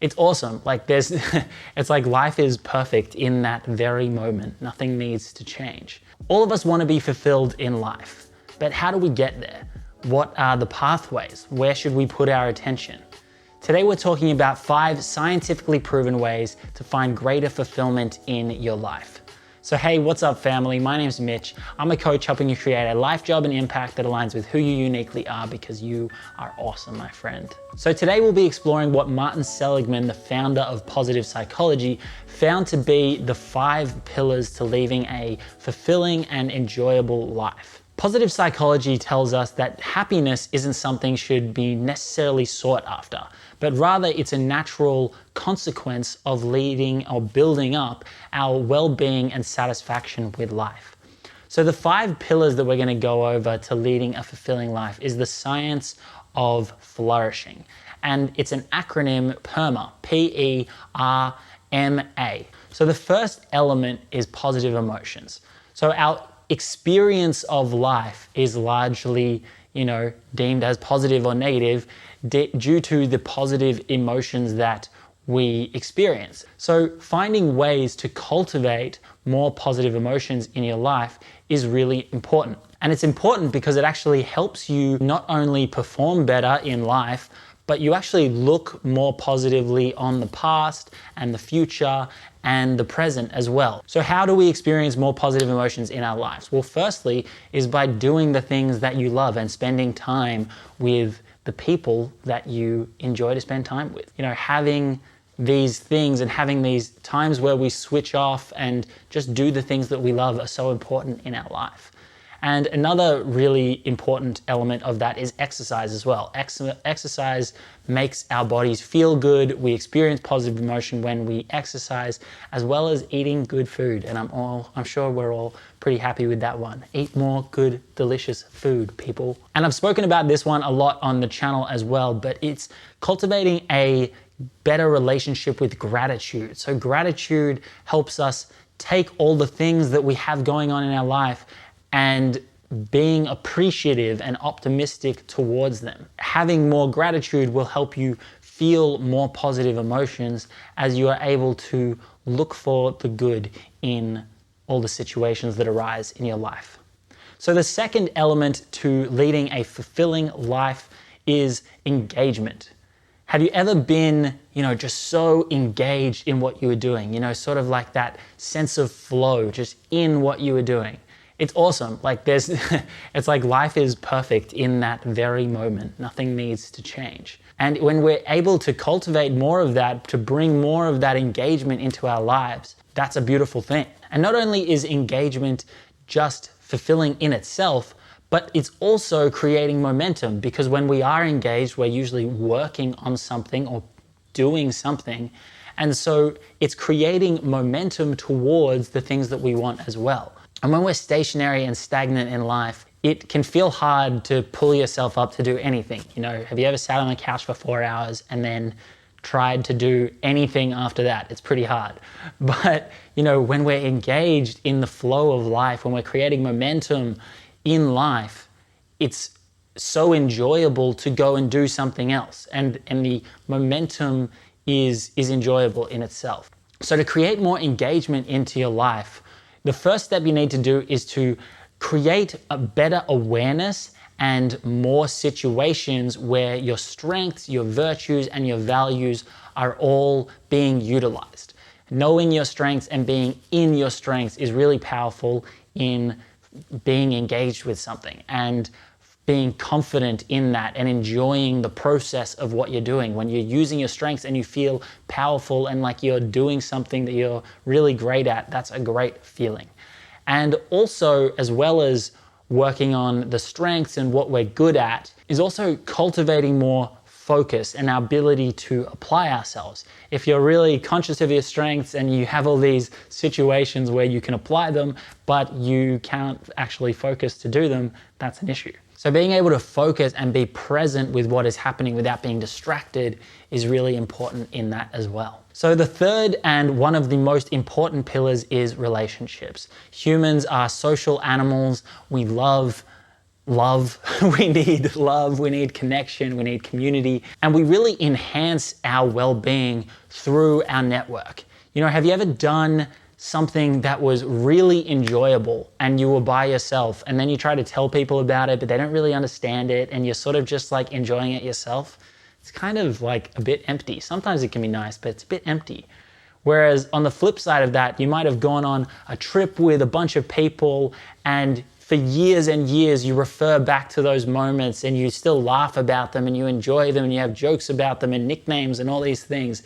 It's awesome. Like there's, it's like life is perfect in that very moment. Nothing needs to change. All of us want to be fulfilled in life, but how do we get there? What are the pathways? Where should we put our attention? Today we're talking about 5 scientifically proven ways to find greater fulfillment in your life. So hey, what's up family? My name's Mitch. I'm a coach helping you create a life, job, and impact that aligns with who you uniquely are because you are awesome, my friend. So today we'll be exploring what Martin Seligman, the founder of positive psychology, found to be the 5 pillars to leading a fulfilling and enjoyable life. Positive psychology tells us that happiness isn't something should be necessarily sought after, but rather it's a natural consequence of leading or building up our well-being and satisfaction with life. So the 5 pillars that we're going to go over to leading a fulfilling life is the science of flourishing. And it's an acronym PERMA, P-E-R-M-A. So the first element is positive emotions. So our experience of life is largely, deemed as positive or negative due to the positive emotions that we experience. So finding ways to cultivate more positive emotions in your life is really important. And it's important because it actually helps you not only perform better in life, but you actually look more positively on the past and the future and the present as well. So how do we experience more positive emotions in our lives? Well, firstly is by doing the things that you love and spending time with the people that you enjoy to spend time with. Having these things and having these times where we switch off and just do the things that we love are so important in our life. And another really important element of that is exercise as well. Exercise makes our bodies feel good. We experience positive emotion when we exercise, as well as eating good food. And I'm sure we're all pretty happy with that one. Eat more good, delicious food, people. And I've spoken about this one a lot on the channel as well, but it's cultivating a better relationship with gratitude. So gratitude helps us take all the things that we have going on in our life and being appreciative and optimistic towards them. Having more gratitude will help you feel more positive emotions as you are able to look for the good in all the situations that arise in your life. So the second element to leading a fulfilling life is engagement. Have you ever been, just so engaged in what you were doing, sort of like that sense of flow, just in what you were doing? It's awesome. Like it's like life is perfect in that very moment. Nothing needs to change. And when we're able to cultivate more of that, to bring more of that engagement into our lives, that's a beautiful thing. And not only is engagement just fulfilling in itself, but it's also creating momentum, because when we are engaged, we're usually working on something or doing something. And so it's creating momentum towards the things that we want as well. And when we're stationary and stagnant in life, it can feel hard to pull yourself up to do anything. Have you ever sat on the couch for 4 hours and then tried to do anything after that? It's pretty hard. But, when we're engaged in the flow of life, when we're creating momentum in life, it's so enjoyable to go and do something else. And the momentum is enjoyable in itself. So to create more engagement into your life, the first step you need to do is to create a better awareness and more situations where your strengths, your virtues, and your values are all being utilized. Knowing your strengths and being in your strengths is really powerful in being engaged with something and being confident in that and enjoying the process of what you're doing. When you're using your strengths and you feel powerful and like you're doing something that you're really great at, that's a great feeling. And also, as well as working on the strengths and what we're good at, is also cultivating more focus and our ability to apply ourselves. If you're really conscious of your strengths and you have all these situations where you can apply them, but you can't actually focus to do them, that's an issue. So being able to focus and be present with what is happening without being distracted is really important in that as well. So the third and one of the most important pillars is relationships. Humans are social animals. We love love. We need love, we need connection, we need community, and we really enhance our well-being through our network. You know, have you ever done something that was really enjoyable and you were by yourself and then you try to tell people about it, but they don't really understand it and you're sort of just like enjoying it yourself? It's kind of like a bit empty. Sometimes it can be nice, but it's a bit empty. Whereas on the flip side of that, you might have gone on a trip with a bunch of people and for years and years you refer back to those moments and you still laugh about them and you enjoy them and you have jokes about them and nicknames and all these things.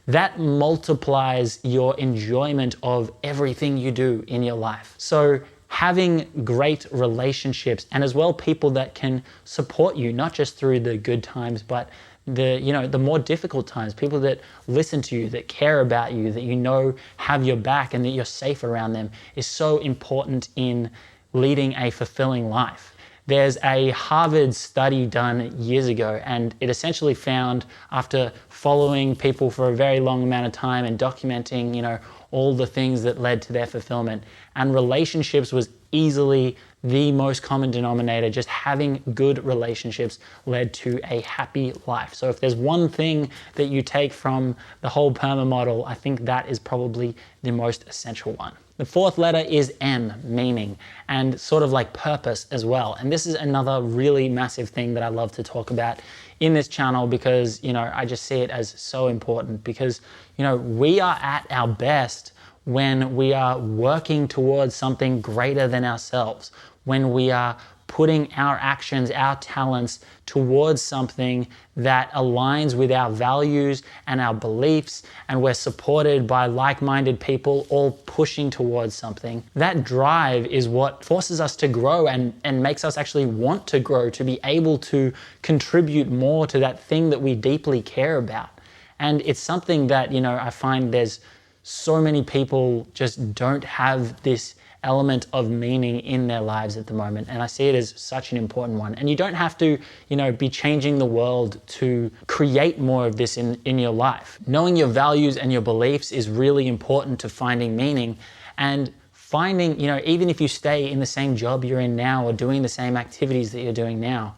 That multiplies your enjoyment of everything you do in your life. So having great relationships and as well people that can support you, not just through the good times, but the more difficult times, people that listen to you, that care about you, that you know have your back and that you're safe around them, is so important in leading a fulfilling life. There's a Harvard study done years ago, and it essentially found, after following people for a very long amount of time and documenting, all the things that led to their fulfillment, and relationships was easily the most common denominator. Just having good relationships led to a happy life. So if there's one thing that you take from the whole PERMA model, I think that is probably the most essential one. The fourth letter is M, meaning, and sort of like purpose as well. And this is another really massive thing that I love to talk about in this channel because, I just see it as so important because, we are at our best when we are working towards something greater than ourselves, when we are putting our actions, our talents towards something that aligns with our values and our beliefs, and we're supported by like-minded people all pushing towards something. That drive is what forces us to grow and makes us actually want to grow, to be able to contribute more to that thing that we deeply care about. And it's something that, I find there's so many people just don't have this element of meaning in their lives at the moment. And I see it as such an important one. And you don't have to, be changing the world to create more of this in your life. Knowing your values and your beliefs is really important to finding meaning, and finding, even if you stay in the same job you're in now or doing the same activities that you're doing now,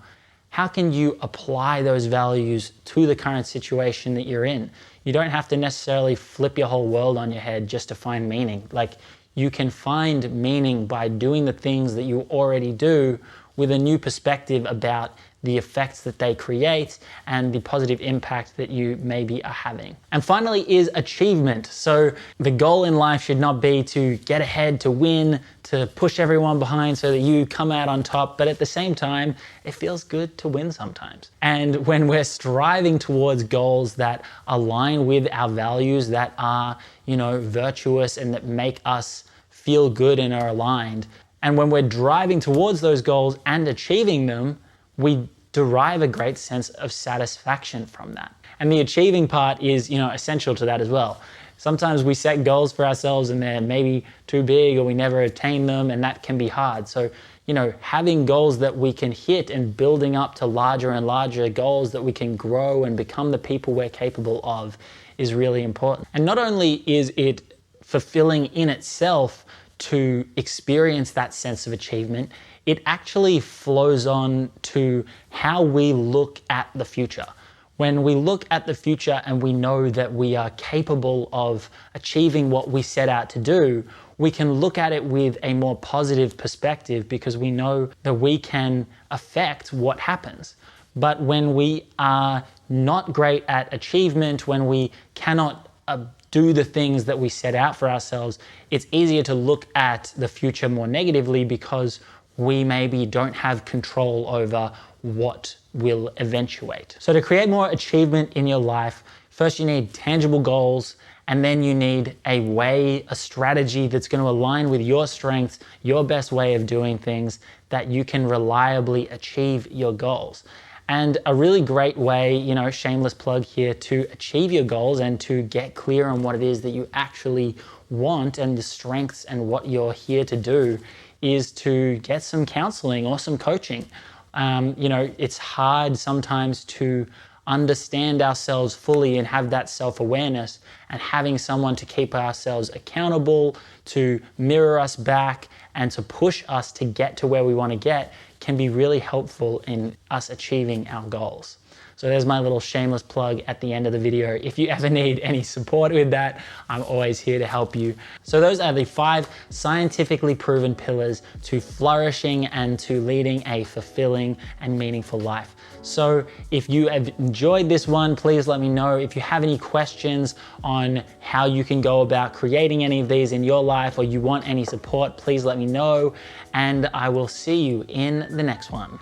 how can you apply those values to the current situation that you're in? You don't have to necessarily flip your whole world on your head just to find meaning. Like, you can find meaning by doing the things that you already do with a new perspective about the effects that they create and the positive impact that you maybe are having. And finally is achievement. So the goal in life should not be to get ahead, to win, to push everyone behind so that you come out on top. But at the same time, it feels good to win sometimes. And when we're striving towards goals that align with our values, that are, virtuous and that make us feel good and are aligned, and when we're driving towards those goals and achieving them, we derive a great sense of satisfaction from that. And the achieving part is, essential to that as well. Sometimes we set goals for ourselves and they're maybe too big or we never attain them, and that can be hard. So, having goals that we can hit and building up to larger and larger goals that we can grow and become the people we're capable of is really important. And not only is it fulfilling in itself to experience that sense of achievement, it actually flows on to how we look at the future. When we look at the future and we know that we are capable of achieving what we set out to do, we can look at it with a more positive perspective because we know that we can affect what happens. But when we are not great at achievement, when we cannot do the things that we set out for ourselves, it's easier to look at the future more negatively because we maybe don't have control over what will eventuate. So to create more achievement in your life, first you need tangible goals, and then you need a strategy that's going to align with your strengths, your best way of doing things, that you can reliably achieve your goals. And a really great way, shameless plug here, to achieve your goals and to get clear on what it is that you actually want and the strengths and what you're here to do is to get some counseling or some coaching. It's hard sometimes to understand ourselves fully and have that self-awareness, and having someone to keep ourselves accountable, to mirror us back, and to push us to get to where we want to get can be really helpful in us achieving our goals. So there's my little shameless plug at the end of the video. If you ever need any support with that, I'm always here to help you. So those are the 5 scientifically proven pillars to flourishing and to leading a fulfilling and meaningful life. So if you have enjoyed this one, please let me know. If you have any questions on how you can go about creating any of these in your life, or you want any support, please let me know, and I will see you in the next one.